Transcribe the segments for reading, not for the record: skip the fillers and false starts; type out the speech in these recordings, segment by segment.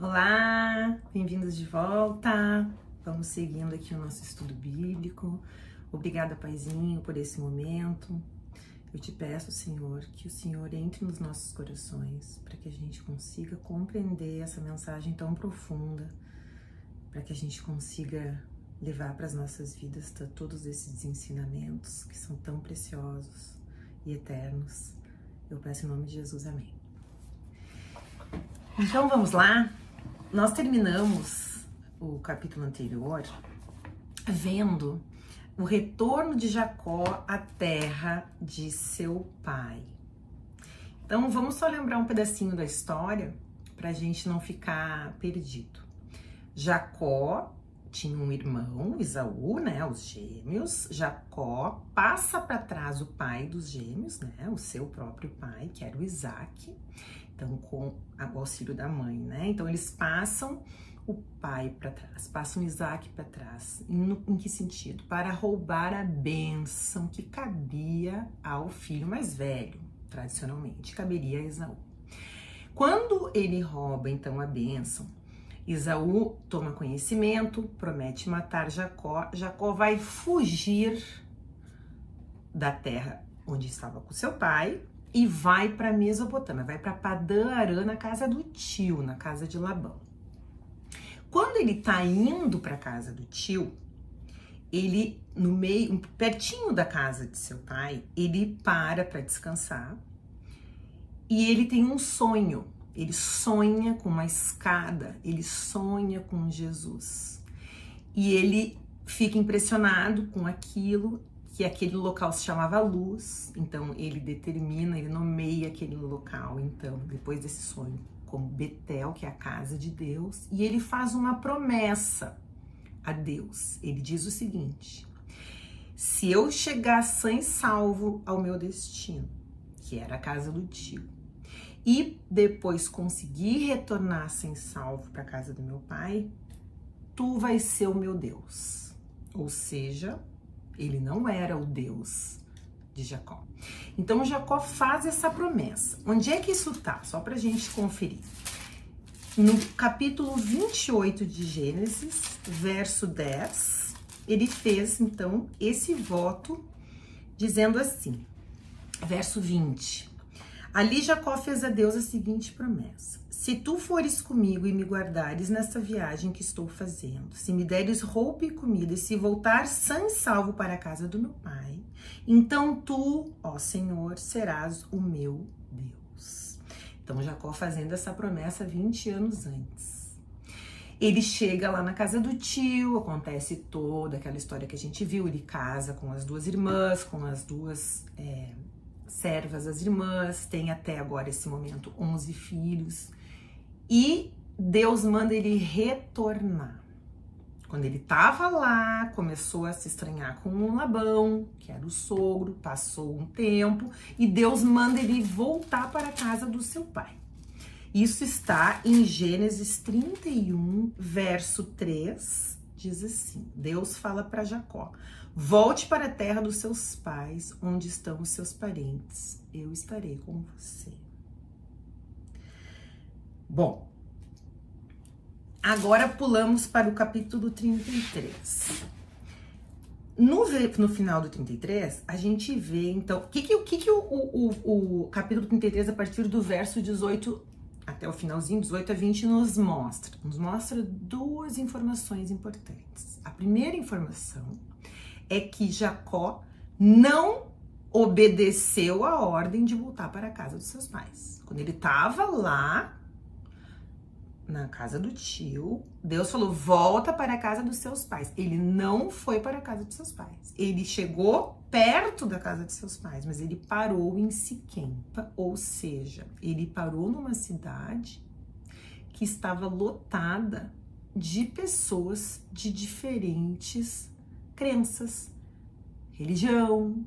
Olá, bem-vindos de volta. Vamos seguindo aqui o nosso estudo bíblico. Obrigada, Paizinho, por esse momento. Eu te peço, Senhor, que o Senhor entre nos nossos corações para que a gente consiga compreender essa mensagem tão profunda, para que a gente consiga levar para as nossas vidas todos esses ensinamentos que são tão preciosos e eternos. Eu peço em nome de Jesus, amém. Então vamos lá. Nós terminamos o capítulo anterior vendo o retorno de Jacó à terra de seu pai. Então vamos só lembrar um pedacinho da história para a gente não ficar perdido. Jacó tinha um irmão, Esaú, né, os gêmeos. Jacó passa para trás o pai dos gêmeos, né, o seu próprio pai, que era o Isaac. Então, com o auxílio da mãe, né? Então, eles passam o pai para trás, passam Isaac para trás. Em que sentido? Para roubar a bênção que cabia ao filho mais velho, tradicionalmente, caberia a Esaú. Quando ele rouba, então, a bênção, Esaú toma conhecimento, promete matar Jacó. Jacó vai fugir da terra onde estava com seu pai, e vai para Mesopotâmia, vai para Padã Arã, na casa do tio, na casa de Labão. Quando ele tá indo para casa do tio, ele, no meio, pertinho da casa de seu pai, ele para descansar e ele tem um sonho. Ele sonha com uma escada, ele sonha com Jesus. E ele fica impressionado com aquilo, que aquele local se chamava Luz, então ele determina, ele nomeia aquele local, então, depois desse sonho, como Betel, que é a casa de Deus, e ele faz uma promessa a Deus. Ele diz o seguinte: se eu chegar sã e salvo ao meu destino, que era a casa do tio, e depois conseguir retornar sã e salvo para a casa do meu pai, tu vai ser o meu Deus. Ou seja, ele não era o Deus de Jacó. Então Jacó faz essa promessa. Onde é que isso tá? Só pra gente conferir. No capítulo 28 de Gênesis, verso 10, ele fez então esse voto dizendo assim, verso 20. Ali Jacó fez a Deus a seguinte promessa: se tu fores comigo e me guardares nessa viagem que estou fazendo, se me deres roupa e comida, e se voltar sã e salvo para a casa do meu pai, então tu, ó Senhor, serás o meu Deus. Então Jacó fazendo essa promessa 20 anos antes. Ele chega lá na casa do tio, acontece toda aquela história que a gente viu, ele casa com as duas irmãs, com as duas servas, as irmãs, tem até agora esse momento 11 filhos. E Deus manda ele retornar. Quando ele estava lá, começou a se estranhar com o Labão, que era o sogro, passou um tempo, e Deus manda ele voltar para a casa do seu pai. Isso está em Gênesis 31, verso 3, diz assim, Deus fala para Jacó: volte para a terra dos seus pais, onde estão os seus parentes, eu estarei com você. Bom, agora pulamos para o capítulo 33. No final do 33, a gente vê, então, o que o capítulo 33, a partir do verso 18 até o finalzinho, 18 a 20, nos mostra? Nos mostra duas informações importantes. A primeira informação é que Jacó não obedeceu a ordem de voltar para a casa dos seus pais. Quando ele estava lá, na casa do tio, Deus falou: volta para a casa dos seus pais. Ele não foi para a casa dos seus pais. Ele chegou perto da casa de seus pais, mas ele parou em Siquém, ou seja, ele parou numa cidade que estava lotada de pessoas de diferentes crenças, religião,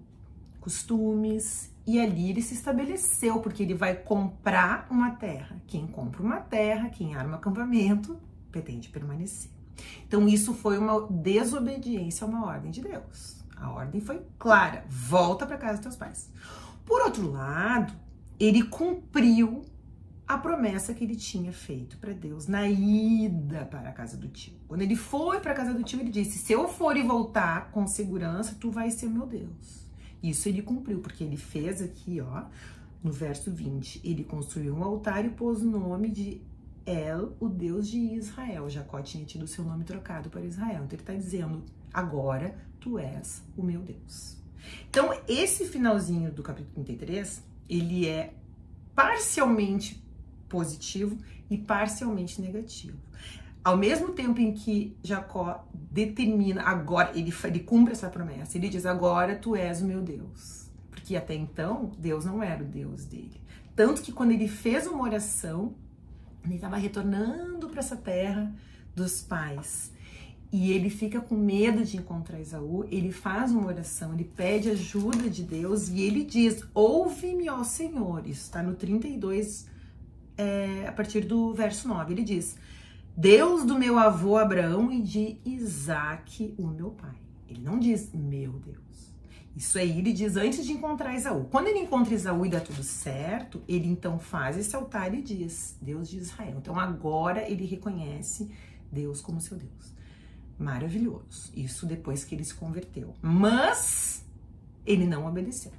costumes, e ali ele se estabeleceu, porque ele vai comprar uma terra. Quem compra uma terra, quem arma acampamento, pretende permanecer. Então isso foi uma desobediência a uma ordem de Deus. A ordem foi clara: volta para casa dos teus pais. Por outro lado, ele cumpriu a promessa que ele tinha feito para Deus na ida para a casa do tio. Quando ele foi para a casa do tio, ele disse: se eu for e voltar com segurança, tu vai ser meu Deus. Isso ele cumpriu, porque ele fez aqui, ó, no verso 20, ele construiu um altar e pôs o nome de El, o Deus de Israel. Jacó tinha tido o seu nome trocado para Israel. Então ele está dizendo: agora tu és o meu Deus. Então esse finalzinho do capítulo 33, ele é parcialmente positivo e parcialmente negativo. Ao mesmo tempo em que Jacó determina, agora ele cumpre essa promessa, ele diz: agora tu és o meu Deus. Porque até então, Deus não era o Deus dele. Tanto que quando ele fez uma oração, ele estava retornando para essa terra dos pais. E ele fica com medo de encontrar Esaú, ele faz uma oração, ele pede ajuda de Deus e ele diz: ouve-me, ó Senhor. Isso está no 32, a partir do verso 9. Ele diz: Deus do meu avô Abraão e de Isaque, o meu pai. Ele não diz meu Deus. Isso aí ele diz antes de encontrar Esaú. Quando ele encontra Esaú e dá tudo certo, ele então faz esse altar e diz: Deus de Israel. Então agora ele reconhece Deus como seu Deus. Maravilhoso. Isso depois que ele se converteu. Mas ele não obedeceu.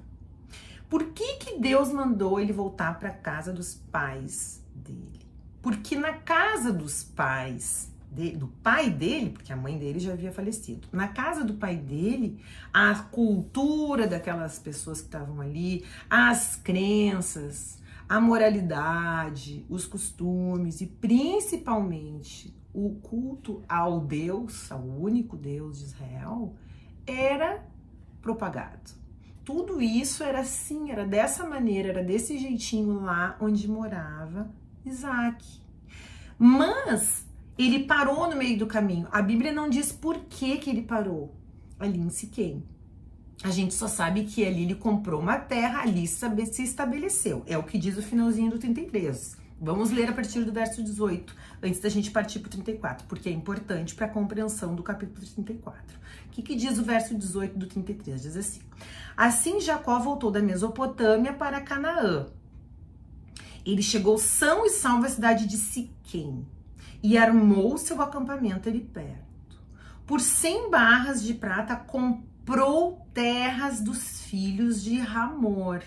Por que Deus mandou ele voltar para a casa dos pais dele? Porque na casa dos pais, do pai dele, porque a mãe dele já havia falecido, na casa do pai dele, a cultura daquelas pessoas que estavam ali, as crenças, a moralidade, os costumes e principalmente o culto ao Deus, ao único Deus de Israel, era propagado. Tudo isso era assim, era dessa maneira, era desse jeitinho lá onde morava Isaque. Mas ele parou no meio do caminho. A Bíblia não diz por que ele parou ali em Siquém. A gente só sabe que ali ele comprou uma terra, ali se estabeleceu. É o que diz o finalzinho do 33. Vamos ler a partir do verso 18, antes da gente partir para o 34, porque é importante para a compreensão do capítulo 34. O que diz o verso 18 do 33? Diz assim: assim Jacó voltou da Mesopotâmia para Canaã. Ele chegou são e salvo à cidade de Siquém e armou seu acampamento ali perto. Por 100 barras de prata comprou terras dos filhos de Hamor,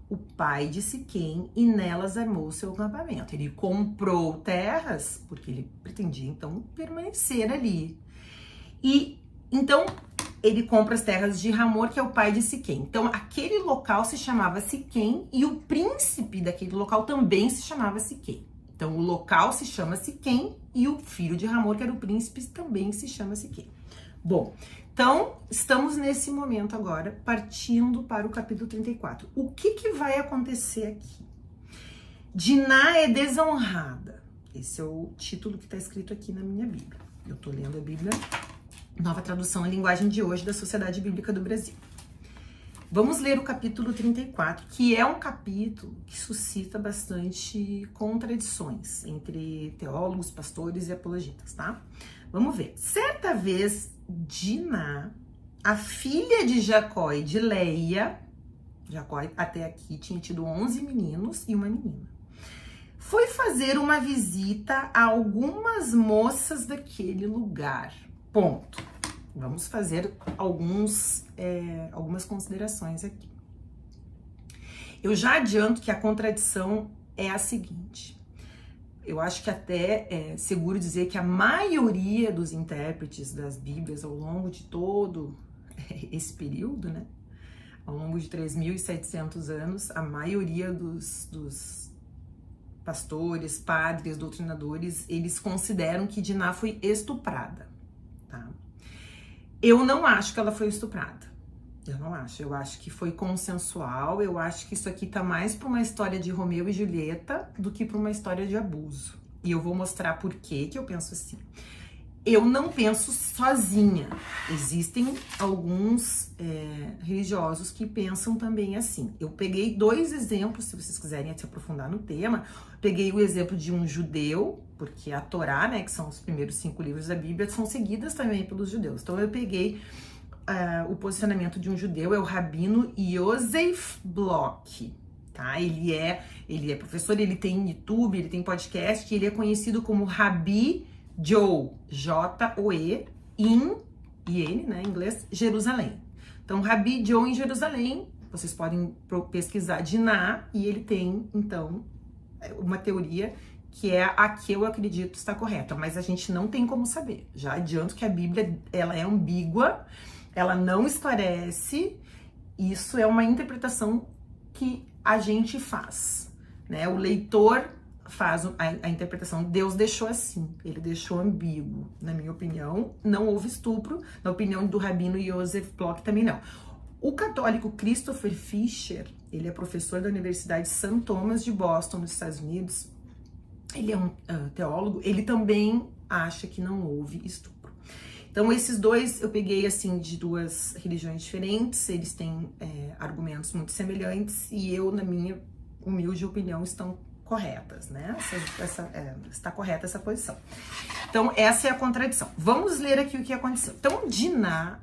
o pai de Siquém, e nelas armou seu acampamento. Ele comprou terras porque ele pretendia então permanecer ali. E então ele compra as terras de Hamor, que é o pai de Siquém. Então aquele local se chamava Siquém e o príncipe daquele local também se chamava Siquém. Então o local se chama Siquém e o filho de Hamor, que era o príncipe, também se chama Siquém. Bom, então estamos nesse momento agora, partindo para o capítulo 34. O que vai acontecer aqui? Diná é desonrada. Esse é o título que está escrito aqui na minha Bíblia. Eu estou lendo a Bíblia, nova tradução em linguagem de hoje da Sociedade Bíblica do Brasil. Vamos ler o capítulo 34, que é um capítulo que suscita bastante contradições entre teólogos, pastores e apologetas, tá? Vamos ver. Certa vez, Diná, a filha de Jacó e de Leia, Jacó até aqui tinha tido 11 meninos e uma menina, foi fazer uma visita a algumas moças daquele lugar. Ponto. Vamos fazer algumas considerações aqui. Eu já adianto que a contradição é a seguinte. Eu acho que até é seguro dizer que a maioria dos intérpretes das Bíblias ao longo de todo esse período, né, ao longo de 3.700 anos, a maioria dos pastores, padres, doutrinadores, eles consideram que Diná foi estuprada, tá? Eu não acho que ela foi estuprada. Eu não acho. Eu acho que foi consensual. Eu acho que isso aqui tá mais para uma história de Romeu e Julieta do que para uma história de abuso. E eu vou mostrar por que eu penso assim. Eu não penso sozinha. Existem alguns religiosos que pensam também assim. Eu peguei 2 exemplos, se vocês quiserem se aprofundar no tema. Peguei o exemplo de um judeu, porque a Torá, né, que são os primeiros 5 livros da Bíblia, são seguidas também pelos judeus. Então eu peguei o posicionamento de um judeu, é o rabino Yosef Bloch, tá? tá? Ele é professor, ele tem YouTube, ele tem podcast, ele é conhecido como Rabbi Joe, J-O-E, in, né, em inglês, Jerusalém. Então, Rabbi Joe em Jerusalém, vocês podem pesquisar Diná, e ele tem, então, uma teoria que é a que eu acredito está correta, mas a gente não tem como saber. Já adianto que a Bíblia, ela é ambígua, ela não esclarece, isso é uma interpretação que a gente faz, né? O leitor faz a interpretação, Deus deixou assim, ele deixou ambíguo, na minha opinião, não houve estupro, na opinião do rabino Joseph Plock também não. O católico Christopher Fisher, ele é professor da Universidade St. Thomas de Boston, nos Estados Unidos, ele é um teólogo, ele também acha que não houve estupro. Então, esses dois eu peguei, assim, de duas religiões diferentes, eles têm argumentos muito semelhantes e eu, na minha humilde opinião, estão corretas, né? Está correta essa posição. Então, essa é a contradição. Vamos ler aqui o que aconteceu. Então, Diná,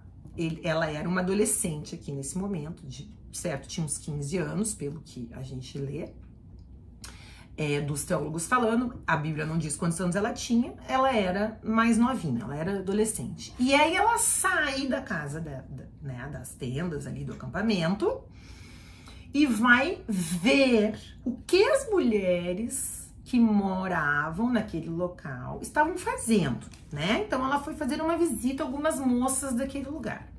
ela era uma adolescente aqui nesse momento, certo? Tinha uns 15 anos, pelo que a gente lê. Dos teólogos falando, a Bíblia não diz quantos anos ela tinha, ela era mais novinha, ela era adolescente. E aí ela sai da casa, né, das tendas ali do acampamento e vai ver o que as mulheres que moravam naquele local estavam fazendo, né? Então ela foi fazer uma visita a algumas moças daquele lugar.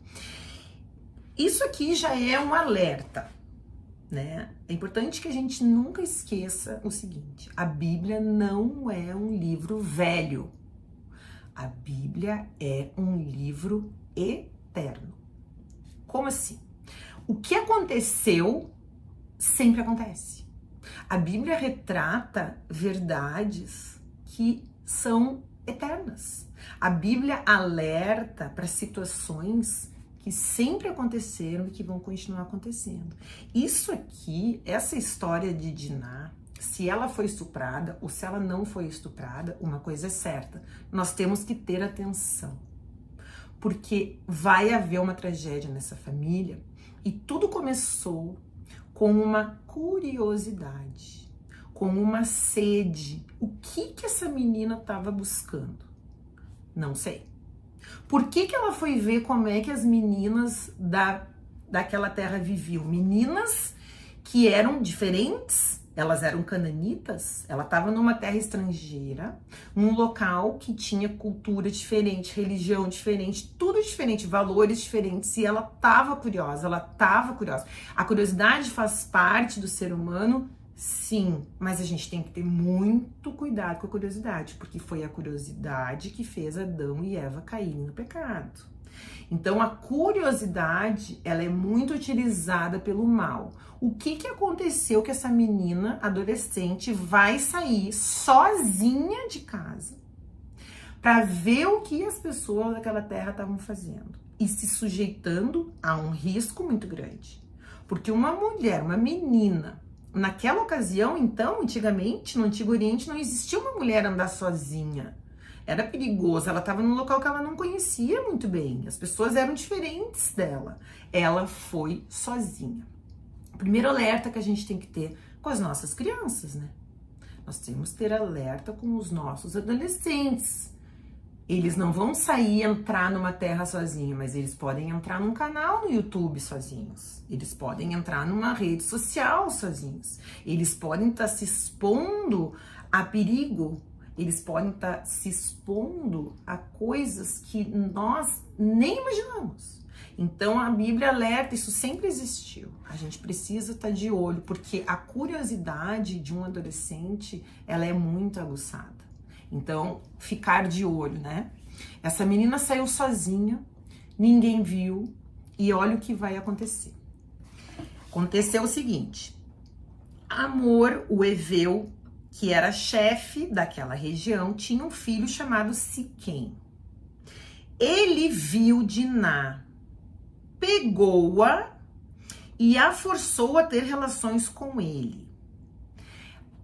Isso aqui já é um alerta, né? É importante que a gente nunca esqueça o seguinte: a Bíblia não é um livro velho. A Bíblia é um livro eterno. Como assim? O que aconteceu sempre acontece. A Bíblia retrata verdades que são eternas. A Bíblia alerta para situações que sempre aconteceram e que vão continuar acontecendo. Isso aqui, essa história de Diná, se ela foi estuprada ou se ela não foi estuprada, uma coisa é certa, nós temos que ter atenção, porque vai haver uma tragédia nessa família e tudo começou com uma curiosidade, com uma sede. O que essa menina estava buscando? Não sei. Por que ela foi ver como é que as meninas daquela terra viviam? Meninas que eram diferentes, elas eram cananitas, ela estava numa terra estrangeira, num local que tinha cultura diferente, religião diferente, tudo diferente, valores diferentes, e ela estava curiosa, A curiosidade faz parte do ser humano, sim, mas a gente tem que ter muito cuidado com a curiosidade, porque foi a curiosidade que fez Adão e Eva caírem no pecado. Então, a curiosidade, ela é muito utilizada pelo mal. O que aconteceu que essa menina adolescente vai sair sozinha de casa para ver o que as pessoas daquela terra estavam fazendo e se sujeitando a um risco muito grande? Porque uma mulher, uma menina, naquela ocasião, então, antigamente, no Antigo Oriente, não existia uma mulher andar sozinha. Era perigoso, ela estava num local que ela não conhecia muito bem. As pessoas eram diferentes dela. Ela foi sozinha. O primeiro alerta que a gente tem que ter com as nossas crianças, né? Nós temos que ter alerta com os nossos adolescentes. Eles não vão sair e entrar numa terra sozinhos, mas eles podem entrar num canal no YouTube sozinhos. Eles podem entrar numa rede social sozinhos. Eles podem estar se expondo a perigo. Eles podem estar se expondo a coisas que nós nem imaginamos. Então a Bíblia alerta, isso sempre existiu. A gente precisa estar de olho, porque a curiosidade de um adolescente, ela é muito aguçada. Então, ficar de olho, né? Essa menina saiu sozinha, ninguém viu, e olha o que vai acontecer. Aconteceu o seguinte: Amor, o heveu, que era chefe daquela região, tinha um filho chamado Siquém. Ele viu Diná, pegou-a e a forçou a ter relações com ele.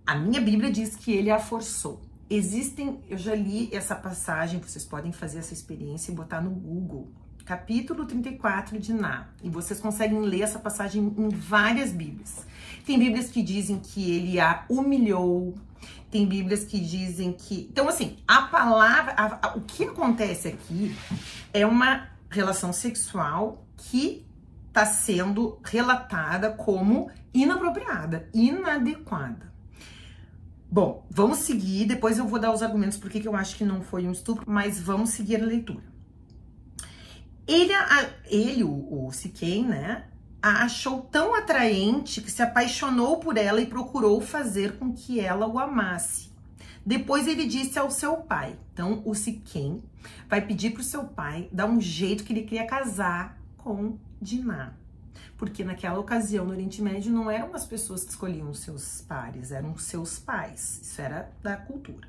A minha Bíblia diz que ele a forçou. Eu já li essa passagem, vocês podem fazer essa experiência e botar no Google. capítulo 34 de Ná. E vocês conseguem ler essa passagem em várias Bíblias. Tem Bíblias que dizem que ele a humilhou. Tem Bíblias que dizem que... Então, assim, a palavra... o que acontece aqui é uma relação sexual que está sendo relatada como inapropriada, inadequada. Bom, vamos seguir, depois eu vou dar os argumentos por que eu acho que não foi um estupro, mas vamos seguir a leitura. O Siquém, né, a achou tão atraente que se apaixonou por ela e procurou fazer com que ela o amasse. Depois ele disse ao seu pai. Então, o Siquém vai pedir para o seu pai dar um jeito que ele queria casar com Diná. Porque naquela ocasião, no Oriente Médio, não eram as pessoas que escolhiam seus pares, eram seus pais. Isso era da cultura.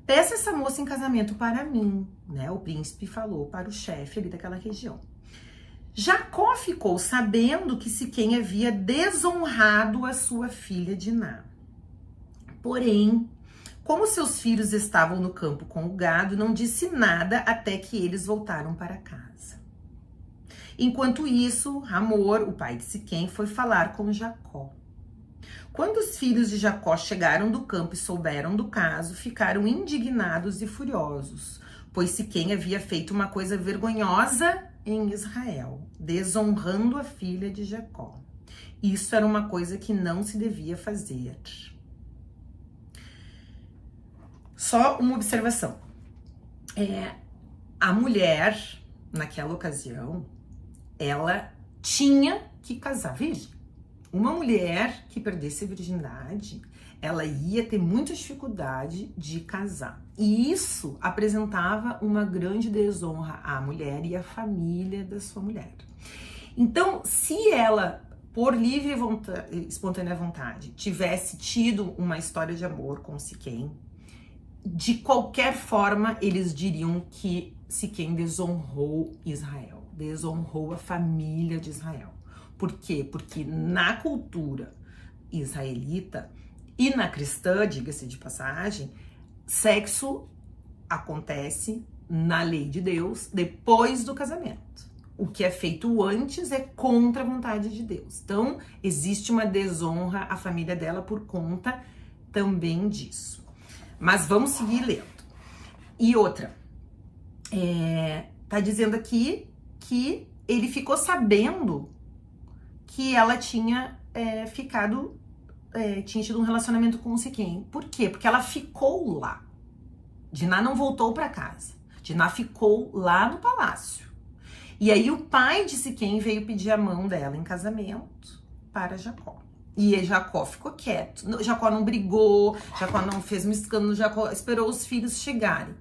Peça essa moça em casamento para mim, né? O príncipe falou para o chefe ali daquela região. Jacó ficou sabendo que Siquém havia desonrado a sua filha Diná. Porém, como seus filhos estavam no campo com o gado, não disse nada até que eles voltaram para casa. Enquanto isso, Hamor, o pai de Siquém, foi falar com Jacó. Quando os filhos de Jacó chegaram do campo e souberam do caso, ficaram indignados e furiosos, pois Siquém havia feito uma coisa vergonhosa em Israel, desonrando a filha de Jacó. Isso era uma coisa que não se devia fazer. Só uma observação. A mulher, naquela ocasião, ela tinha que casar virgem. Uma mulher que perdesse a virgindade, ela ia ter muita dificuldade de casar. E isso apresentava uma grande desonra à mulher e à família da sua mulher. Então, se ela, por livre e espontânea vontade, tivesse tido uma história de amor com Siquém, de qualquer forma, eles diriam que Siquém desonrou Israel, desonrou a família de Israel. Por quê? Porque na cultura israelita e na cristã, diga-se de passagem, sexo acontece na lei de Deus depois do casamento. O que é feito antes é contra a vontade de Deus. Então, existe uma desonra à família dela por conta também disso. Mas vamos seguir lendo. E outra, tá dizendo aqui que ele ficou sabendo que ela tinha tinha tido um relacionamento com o Siquém. Por quê? Porque ela ficou lá. Diná não voltou para casa. Diná ficou lá no palácio. E aí o pai de Siquém veio pedir a mão dela em casamento para Jacó. E Jacó ficou quieto. Jacó não brigou, Jacó não fez um escândalo, Jacó esperou os filhos chegarem.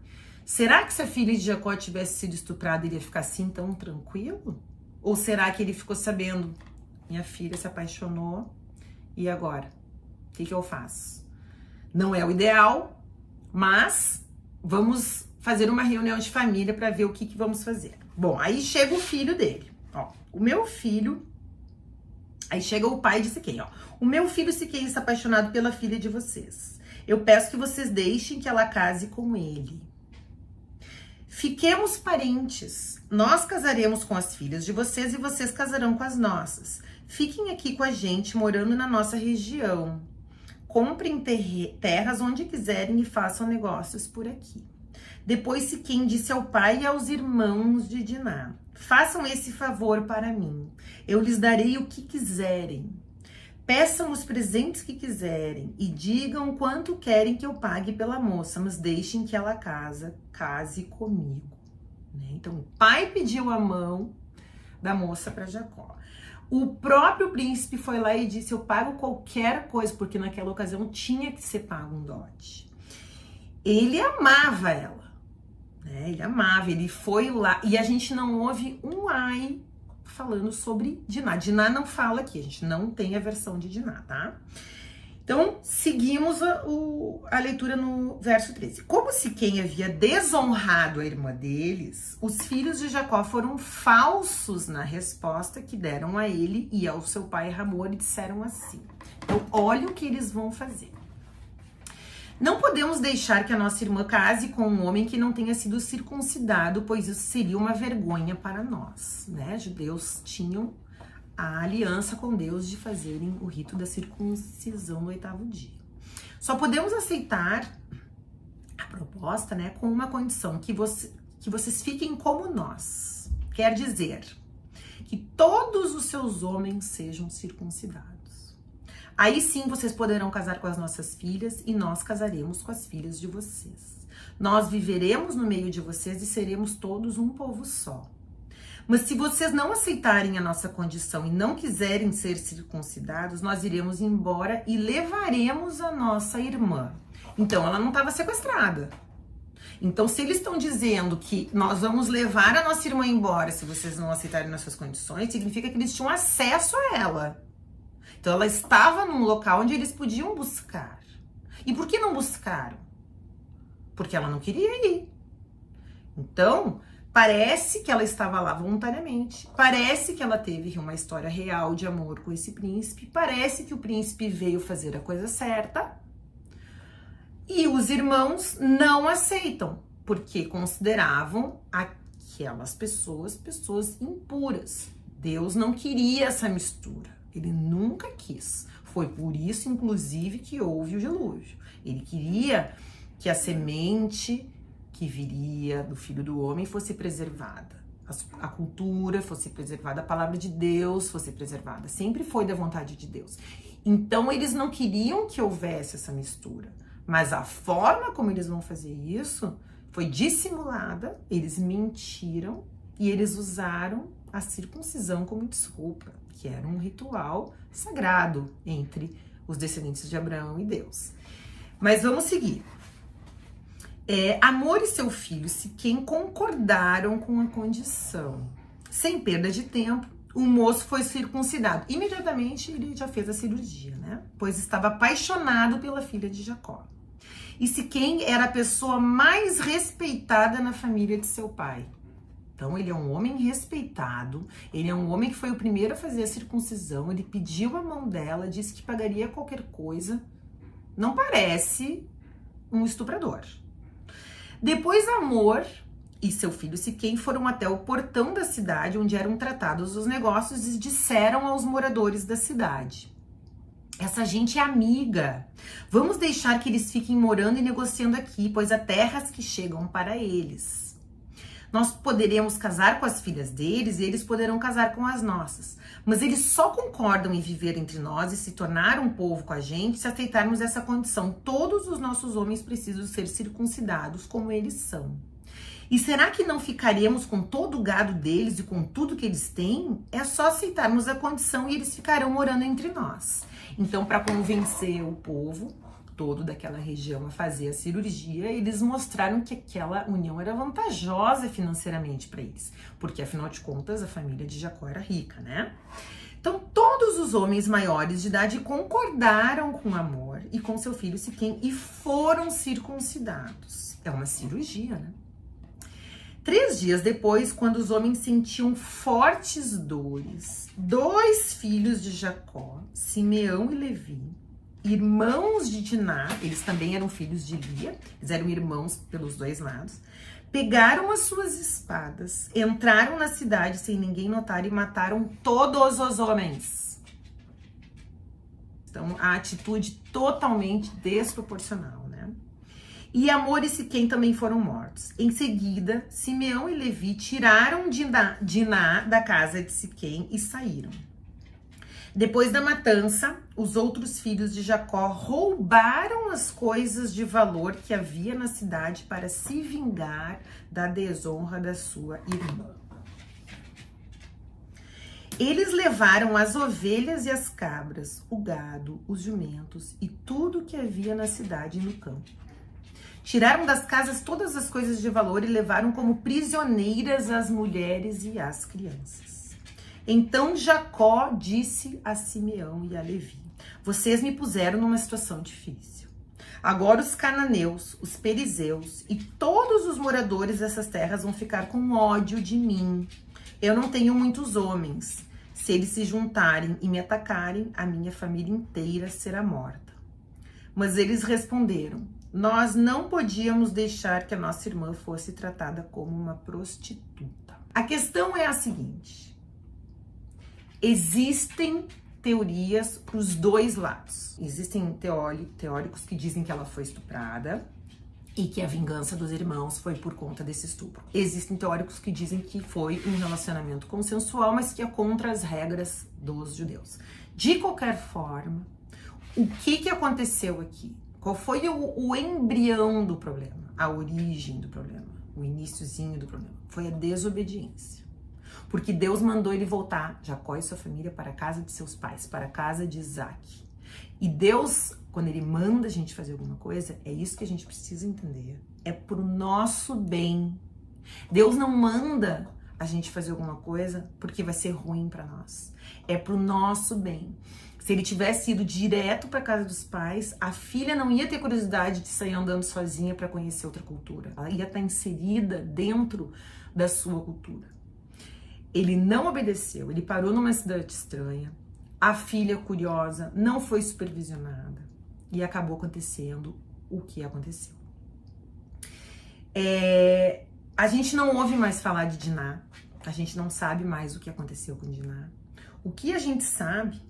Será que se a filha de Jacó tivesse sido estuprada, ele ia ficar assim tão tranquilo? Ou será que ele ficou sabendo, minha filha se apaixonou, e agora? O que eu faço? Não é o ideal, mas vamos fazer uma reunião de família para ver o que vamos fazer. Bom, aí chega o filho dele. Ó, o meu filho... Aí chega o pai de Siquém, ó. O meu filho Siquém está apaixonado pela filha de vocês. Eu peço que vocês deixem que ela case com ele. Fiquemos parentes. Nós casaremos com as filhas de vocês e vocês casarão com as nossas. Fiquem aqui com a gente, morando na nossa região. Comprem terras onde quiserem e façam negócios por aqui. Depois Siquém disse ao pai e aos irmãos de Diná: façam esse favor para mim. Eu lhes darei o que quiserem. Peçam os presentes que quiserem e digam quanto querem que eu pague pela moça, mas deixem que ela case comigo. Então, o pai pediu a mão da moça para Jacó. O próprio príncipe foi lá e disse: eu pago qualquer coisa, porque naquela ocasião tinha que ser pago um dote. Ele amava ela, né? Ele amava, ele foi lá, e a gente não ouve um ai falando sobre Diná. Diná não fala aqui, a gente não tem a versão de Diná, tá? Então, seguimos a leitura no verso 13. Como Siquém havia desonrado a irmã deles, os filhos de Jacó foram falsos na resposta que deram a ele e ao seu pai Hamor e disseram assim. Então, olha o que eles vão fazer. Não podemos deixar que a nossa irmã case com um homem que não tenha sido circuncidado, pois isso seria uma vergonha para nós, né? Judeus tinham a aliança com Deus de fazerem o rito da circuncisão no 8º dia. Só podemos aceitar a proposta, né, com uma condição, que vocês fiquem como nós. Quer dizer, que todos os seus homens sejam circuncidados. Aí sim vocês poderão casar com as nossas filhas e nós casaremos com as filhas de vocês. Nós viveremos no meio de vocês e seremos todos um povo só. Mas se vocês não aceitarem a nossa condição e não quiserem ser circuncidados, nós iremos embora e levaremos a nossa irmã. Então, ela não estava sequestrada. Então, se eles estão dizendo que nós vamos levar a nossa irmã embora se vocês não aceitarem nossas condições, significa que eles tinham acesso a ela. Então, ela estava num local onde eles podiam buscar. E por que não buscaram? Porque ela não queria ir. Então, parece que ela estava lá voluntariamente, parece que ela teve uma história real de amor com esse príncipe, parece que o príncipe veio fazer a coisa certa e os irmãos não aceitam, porque consideravam aquelas pessoas impuras. Deus não queria essa mistura, ele nunca quis. Foi por isso, inclusive, que houve o dilúvio. Ele queria que a semente que viria do Filho do Homem fosse preservada, a cultura fosse preservada, a palavra de Deus fosse preservada, sempre foi da vontade de Deus. Então eles não queriam que houvesse essa mistura, mas a forma como eles vão fazer isso foi dissimulada, eles mentiram e eles usaram a circuncisão como desculpa, que era um ritual sagrado entre os descendentes de Abraão e Deus. Mas vamos seguir. Amor e seu filho, Siquém, concordaram com a condição. Sem perda de tempo, o moço foi circuncidado. Imediatamente ele já fez a cirurgia, né? Pois estava apaixonado pela filha de Jacó. E Siquém era a pessoa mais respeitada na família de seu pai. Então ele é um homem respeitado, ele é um homem que foi o primeiro a fazer a circuncisão, ele pediu a mão dela, disse que pagaria qualquer coisa. Não parece um estuprador. Depois Amor e seu filho Siquém foram até o portão da cidade onde eram tratados os negócios e disseram aos moradores da cidade: essa gente é amiga, vamos deixar que eles fiquem morando e negociando aqui, pois há terras que chegam para eles. Nós poderemos casar com as filhas deles e eles poderão casar com as nossas. Mas eles só concordam em viver entre nós e se tornar um povo com a gente se aceitarmos essa condição. Todos os nossos homens precisam ser circuncidados como eles são. E será que não ficaremos com todo o gado deles e com tudo que eles têm? É só aceitarmos a condição e eles ficarão morando entre nós. Então, para convencer o povo todo daquela região a fazer a cirurgia, eles mostraram que aquela união era vantajosa financeiramente para eles, porque afinal de contas a família de Jacó era rica, né? Então todos os homens maiores de idade concordaram com Amor e com seu filho Siquém e foram circuncidados. É uma cirurgia, né? 3 dias depois, quando os homens sentiam fortes dores, 2 filhos de Jacó, Simeão e Levi, irmãos de Diná, eles também eram filhos de Lia, eles eram irmãos pelos 2 lados, pegaram as suas espadas, entraram na cidade sem ninguém notar e mataram todos os homens. Então, a atitude totalmente desproporcional, né? E Amor e Siquém também foram mortos. Em seguida, Simeão e Levi tiraram Diná da casa de Siquém e saíram. Depois da matança, os outros filhos de Jacó roubaram as coisas de valor que havia na cidade para se vingar da desonra da sua irmã. Eles levaram as ovelhas e as cabras, o gado, os jumentos e tudo que havia na cidade e no campo. Tiraram das casas todas as coisas de valor e levaram como prisioneiras as mulheres e as crianças. Então Jacó disse a Simeão e a Levi: vocês me puseram numa situação difícil. Agora os cananeus, os perizeus e todos os moradores dessas terras vão ficar com ódio de mim. Eu não tenho muitos homens. Se eles se juntarem e me atacarem, a minha família inteira será morta. Mas eles responderam: Nós não podíamos deixar que a nossa irmã fosse tratada como uma prostituta. A questão é a seguinte: existem teorias para os dois lados. Existem teóricos que dizem que ela foi estuprada e que a vingança dos irmãos foi por conta desse estupro. Existem teóricos que dizem que foi um relacionamento consensual, mas que é contra as regras dos judeus. De qualquer forma, o que aconteceu aqui? Qual foi o embrião do problema? A origem do problema? O iniciozinho do problema? Foi a desobediência. Porque Deus mandou ele voltar, Jacó e sua família, para a casa de seus pais, para a casa de Isaac. E Deus, quando ele manda a gente fazer alguma coisa, é isso que a gente precisa entender. É pro nosso bem. Deus não manda a gente fazer alguma coisa porque vai ser ruim para nós. É pro nosso bem. Se ele tivesse ido direto para casa dos pais, a filha não ia ter curiosidade de sair andando sozinha para conhecer outra cultura. Ela ia estar inserida dentro da sua cultura. Ele não obedeceu, ele parou numa cidade estranha. A filha, curiosa, não foi supervisionada e acabou acontecendo o que aconteceu. A gente não ouve mais falar de Diná, a gente não sabe mais o que aconteceu com Diná. O que a gente sabe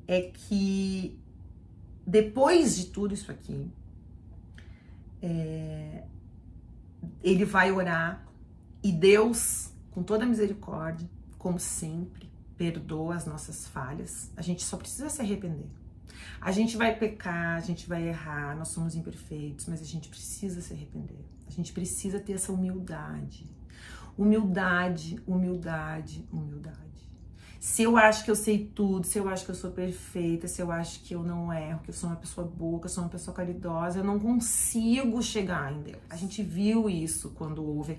é que depois de tudo isso aqui, ele vai orar e Deus, com toda a misericórdia, como sempre, perdoa as nossas falhas. A gente só precisa se arrepender. A gente vai pecar, a gente vai errar, nós somos imperfeitos, mas a gente precisa se arrepender. A gente precisa ter essa humildade. Humildade, humildade, humildade. Se eu acho que eu sei tudo, se eu acho que eu sou perfeita, se eu acho que eu não erro, que eu sou uma pessoa boa, que eu sou uma pessoa caridosa, eu não consigo chegar em Deus. A gente viu isso quando houve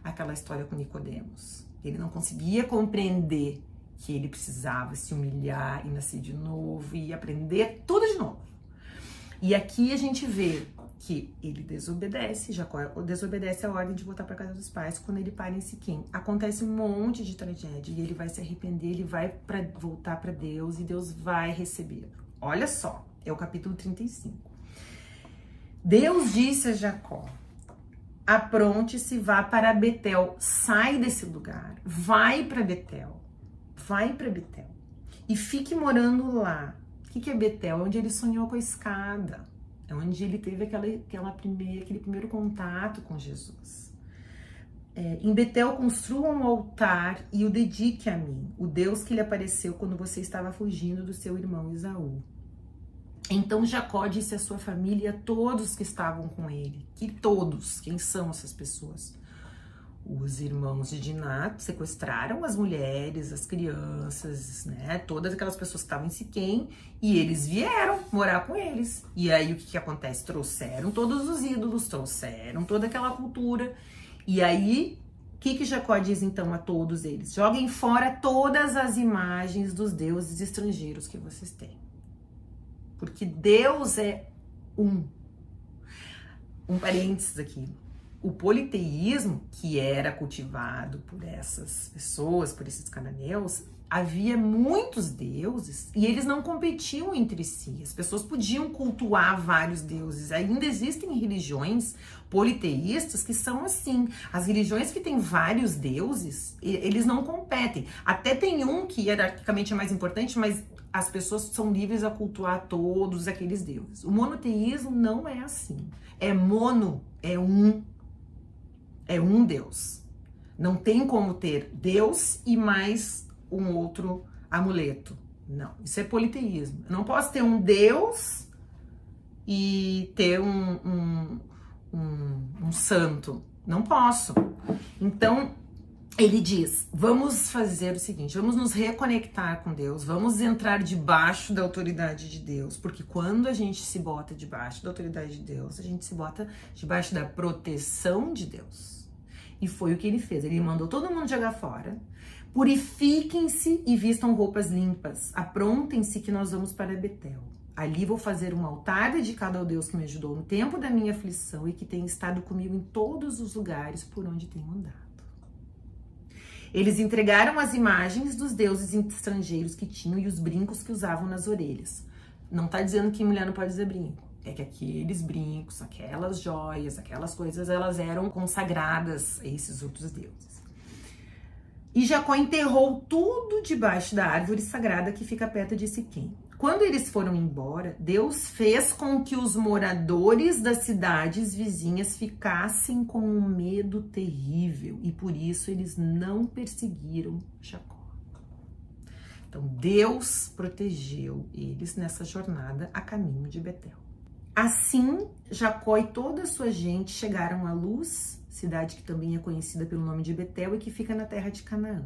aquela história com Nicodemos. Ele não conseguia compreender que ele precisava se humilhar e nascer de novo e aprender tudo de novo. E aqui a gente vê que ele desobedece, Jacó desobedece a ordem de voltar para casa dos pais quando ele para em Siquém. Acontece um monte de tragédia e ele vai se arrepender, ele vai voltar para Deus e Deus vai recebê-lo. Olha só, é o capítulo 35. Deus disse a Jacó: apronte-se, vá para Betel, sai desse lugar, vai para Betel e fique morando lá. O que é Betel? É onde ele sonhou com a escada. É onde ele teve aquele primeiro contato com Jesus. Em Betel, construa um altar e o dedique a mim, o Deus que lhe apareceu quando você estava fugindo do seu irmão Esaú. Então Jacó disse à sua família e a todos que estavam com ele, quem são essas pessoas? Os irmãos de Diná sequestraram as mulheres, as crianças, né? Todas aquelas pessoas que estavam em Siquém, e eles vieram morar com eles. E aí o que acontece? Trouxeram todos os ídolos, trouxeram toda aquela cultura. E aí, o que Jacó diz então a todos eles? Joguem fora todas as imagens dos deuses estrangeiros que vocês têm. Porque Deus é um. Um parênteses aqui. O politeísmo, que era cultivado por essas pessoas, por esses cananeus, havia muitos deuses e eles não competiam entre si. As pessoas podiam cultuar vários deuses. Ainda existem religiões politeístas que são assim. As religiões que têm vários deuses, eles não competem. Até tem um que hierarquicamente é mais importante, mas as pessoas são livres a cultuar todos aqueles deuses. O monoteísmo não é assim. É mono, é um Deus. Não tem como ter Deus e mais um outro amuleto. Não, isso é politeísmo. Eu não posso ter um Deus e ter um santo. Não posso. Então, ele diz, vamos fazer o seguinte, vamos nos reconectar com Deus, vamos entrar debaixo da autoridade de Deus, porque quando a gente se bota debaixo da autoridade de Deus, a gente se bota debaixo da proteção de Deus. E foi o que ele fez, ele mandou todo mundo jogar fora, purifiquem-se e vistam roupas limpas, aprontem-se que nós vamos para Betel. Ali vou fazer um altar dedicado ao Deus que me ajudou no tempo da minha aflição e que tem estado comigo em todos os lugares por onde tenho andado. Eles entregaram as imagens dos deuses estrangeiros que tinham e os brincos que usavam nas orelhas. Não tá dizendo que mulher não pode usar brinco. é que aqueles brincos, aquelas joias, aquelas coisas, elas eram consagradas a esses outros deuses. E Jacó enterrou tudo debaixo da árvore sagrada que fica perto de Siquém. Quando eles foram embora, Deus fez com que os moradores das cidades vizinhas ficassem com um medo terrível e por isso eles não perseguiram Jacó. Então Deus protegeu eles nessa jornada a caminho de Betel. Assim, Jacó e toda a sua gente chegaram a Luz, cidade que também é conhecida pelo nome de Betel e que fica na terra de Canaã.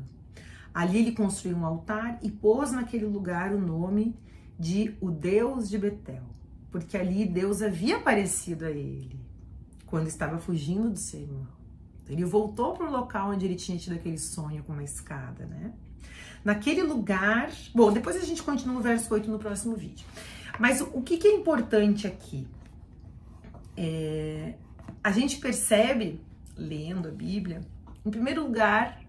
Ali ele construiu um altar e pôs naquele lugar o nome de o Deus de Betel, porque ali Deus havia aparecido a ele quando estava fugindo do seu irmão. Ele voltou para o local onde ele tinha tido aquele sonho com uma escada, né? Naquele lugar... Bom, depois a gente continua o verso 8 no próximo vídeo. Mas o que é importante aqui? A gente percebe, lendo a Bíblia, em primeiro lugar,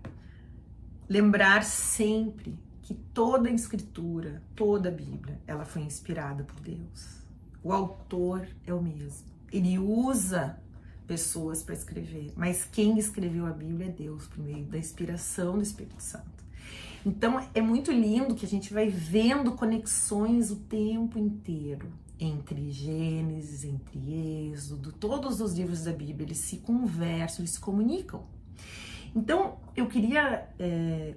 lembrar sempre que toda a escritura, toda a Bíblia, ela foi inspirada por Deus. O autor é o mesmo. Ele usa pessoas para escrever, mas quem escreveu a Bíblia é Deus, por meio da inspiração do Espírito Santo. Então, é muito lindo que a gente vai vendo conexões o tempo inteiro entre Gênesis, entre Êxodo, todos os livros da Bíblia, eles se conversam, eles se comunicam. Então, eu queria,